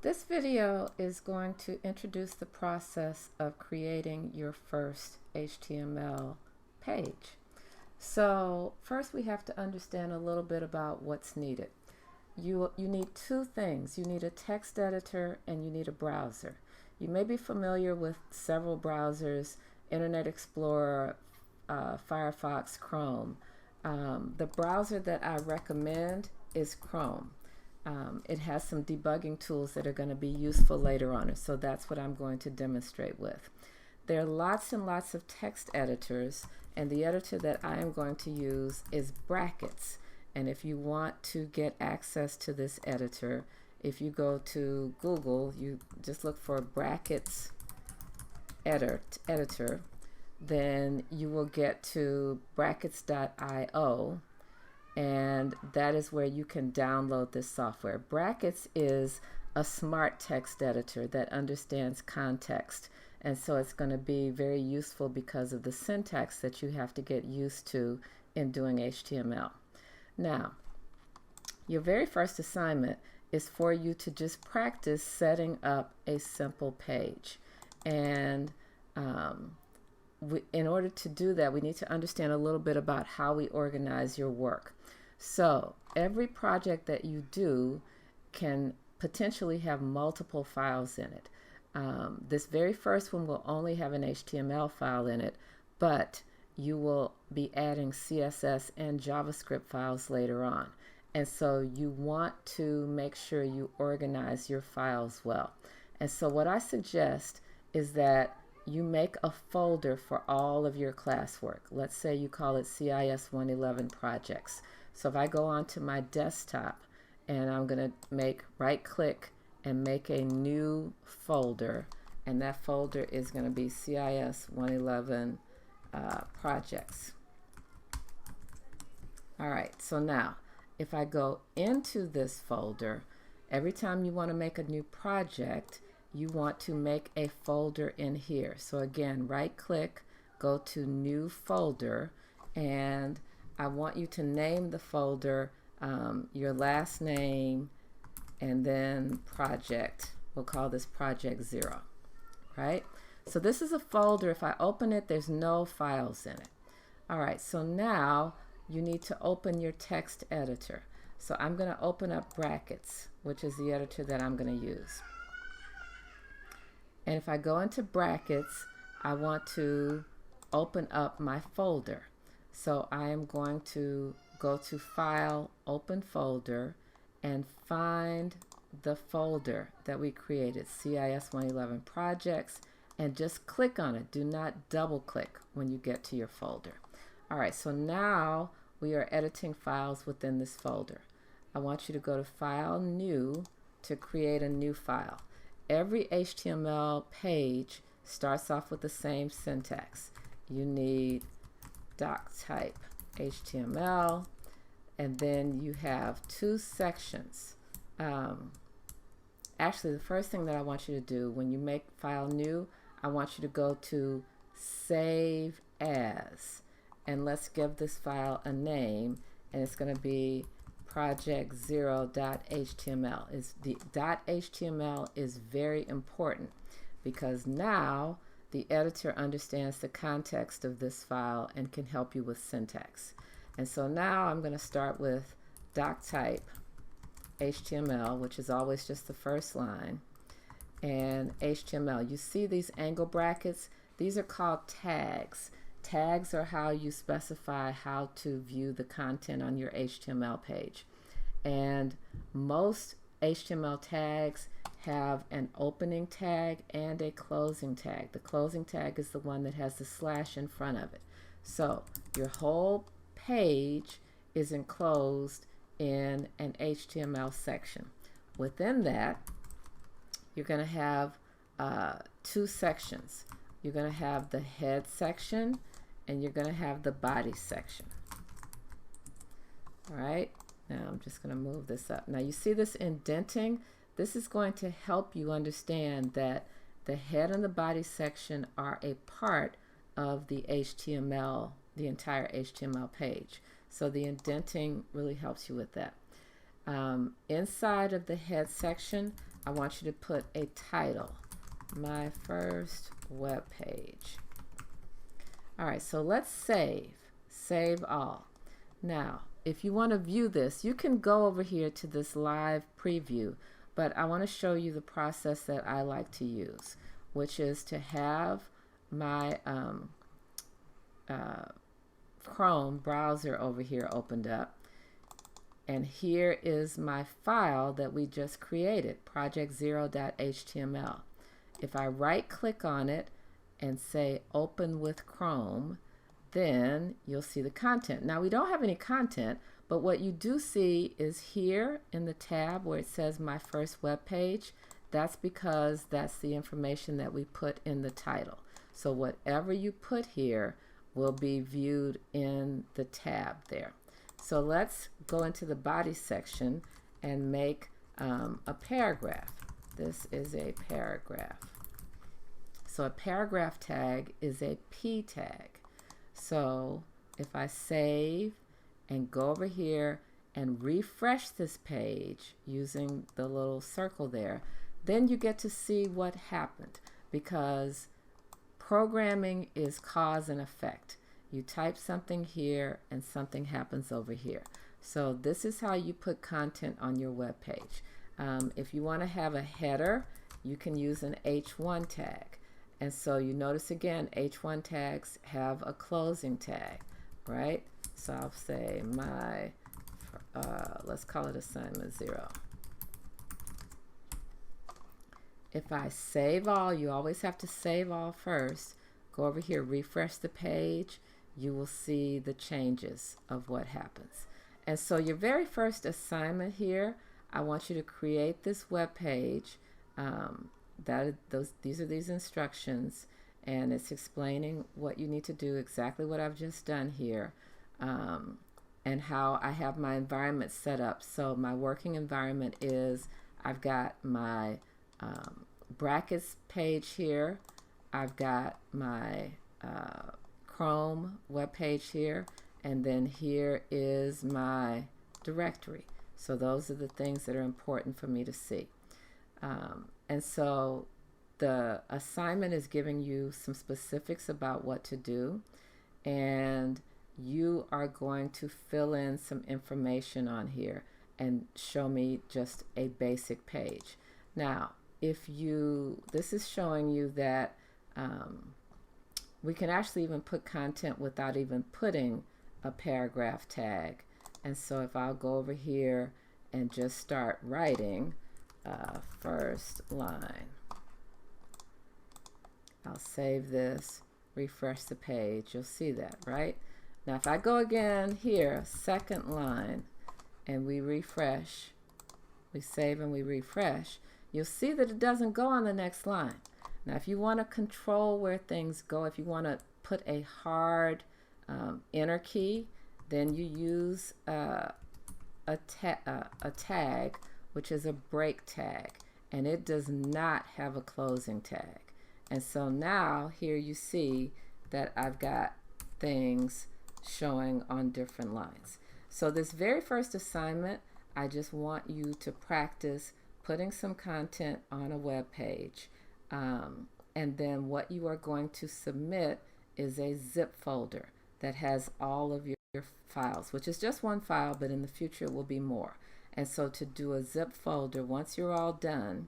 This video is going to introduce the process of creating your first HTML page. So first we have to understand a little bit about what's needed. You need two things. You need a text editor and you need a browser. You may be familiar with several browsers: Internet Explorer, Firefox, Chrome. The browser that I recommend is Chrome. It has some debugging tools that are going to be useful later on, so that's what I'm going to demonstrate with. There are lots and lots of text editors, and the editor that I am going to use is Brackets. And if you want to get access to this editor, if you go to Google, you just look for Brackets editor, then you will get to brackets.io, and that is where you can download this software. Brackets is a smart text editor that understands context, and so it's going to be very useful because of the syntax that you have to get used to in doing HTML. Now, your very first assignment is for you to just practice setting up a simple page. And in order to do that, we need to understand a little bit about how we organize your work. So every project that you do can potentially have multiple files in it. This very first one will only have an HTML file in it, but you will be adding CSS and JavaScript files later on. And so you want to make sure you organize your files well. And so what I suggest is that you make a folder for all of your classwork. Let's say you call it CIS111 projects. So if I go onto my desktop and I'm going to right click and make a new folder, and that folder is going to be CIS111 projects. All right, so now if I go into this folder, every time you want to make a new project, you want to make a folder in here. So again, right click, go to new folder, and I want you to name the folder your last name and then project. We'll call this project 0, right? So this is a folder. If I open it, there's no files in it. All right, so now you need to open your text editor. So I'm going to open up Brackets, which is the editor that I'm going to use. And if I go into Brackets, I want to open up my folder. So I am going to go to File, Open Folder, and find the folder that we created, CIS111 Projects, and just click on it. Do not double click when you get to your folder. All right, so now we are editing files within this folder. I want you to go to File, New, to create a new file. Every HTML page starts off with the same syntax. You need doc type HTML, and then you have two sections. Actually, the first thing that I want you to do when you make File New, I want you to go to Save As, and let's give this file a name, and it's going to be project0.html. The .html is very important because now the editor understands the context of this file and can help you with syntax. And so now I'm going to start with doc type HTML, which is always just the first line, and HTML. You see these angle brackets? These are called tags. Tags are how you specify how to view the content on your HTML page. And most HTML tags have an opening tag and a closing tag. The closing tag is the one that has the slash in front of it. So your whole page is enclosed in an HTML section. Within that, you're going to have two sections. You're going to have the head section and you're going to have the body section. All right, now I'm just going to move this up. Now you see this indenting? This is going to help you understand that the head and the body section are a part of the HTML, the entire HTML page. So the indenting really helps you with that. Inside of the head section, I want you to put a title, my first web page. All right, so let's save all. Now, if you want to view this, you can go over here to this live preview, but I want to show you the process that I like to use, which is to have my Chrome browser over here opened up. And here is my file that we just created, project0.html. If I right click on it and say open with Chrome, then you'll see the content. Now we don't have any content, but what you do see is here in the tab where it says my first web page. That's because that's the information that we put in the title. So whatever you put here will be viewed in the tab there. So let's go into the body section and make a paragraph. This is a paragraph. So a paragraph tag is a P tag. So if I save and go over here and refresh this page using the little circle there, then you get to see what happened, because programming is cause and effect. You type something here and something happens over here. So this is how you put content on your web page. If you want to have a header, you can use an H1 tag. And so you notice again, H1 tags have a closing tag, right? So I'll say my, let's call it assignment 0. If I save all, you always have to save all first. Go over here, refresh the page. You will see the changes of what happens. And so your very first assignment here, I want you to create this web page. These are these instructions, and it's explaining what you need to do, exactly what I've just done here, and how I have my environment set up. So my working environment is, I've got my brackets page here, I've got my Chrome web page here, and then here is my directory. So those are the things that are important for me to see. And so the assignment is giving you some specifics about what to do, and you are going to fill in some information on here and show me just a basic page. Now, this is showing you that we can actually even put content without even putting a paragraph tag. And so if I'll go over here and just start writing first line, I'll save this, refresh the page, you'll see that, right? Now if I go again here, second line, and we refresh, we save and we refresh, you'll see that it doesn't go on the next line. Now if you want to control where things go, if you want to put a hard enter key, then you use a tag, which is a break tag, and it does not have a closing tag. And so now here you see that I've got things showing on different lines. So this very first assignment, I just want you to practice putting some content on a web page. And then what you are going to submit is a zip folder that has all of your files, which is just one file, but in the future it will be more. And so to do a zip folder, once you're all done,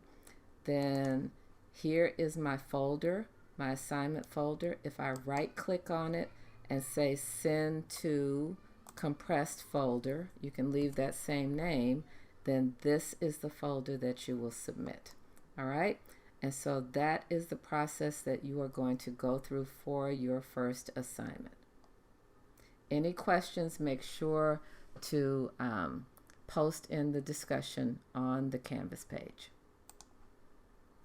then here is my folder, my assignment folder. If I right click on it and say send to compressed folder, you can leave that same name, then this is the folder that you will submit. All right? And so that is the process that you are going to go through for your first assignment. Any questions, make sure to post in the discussion on the Canvas page.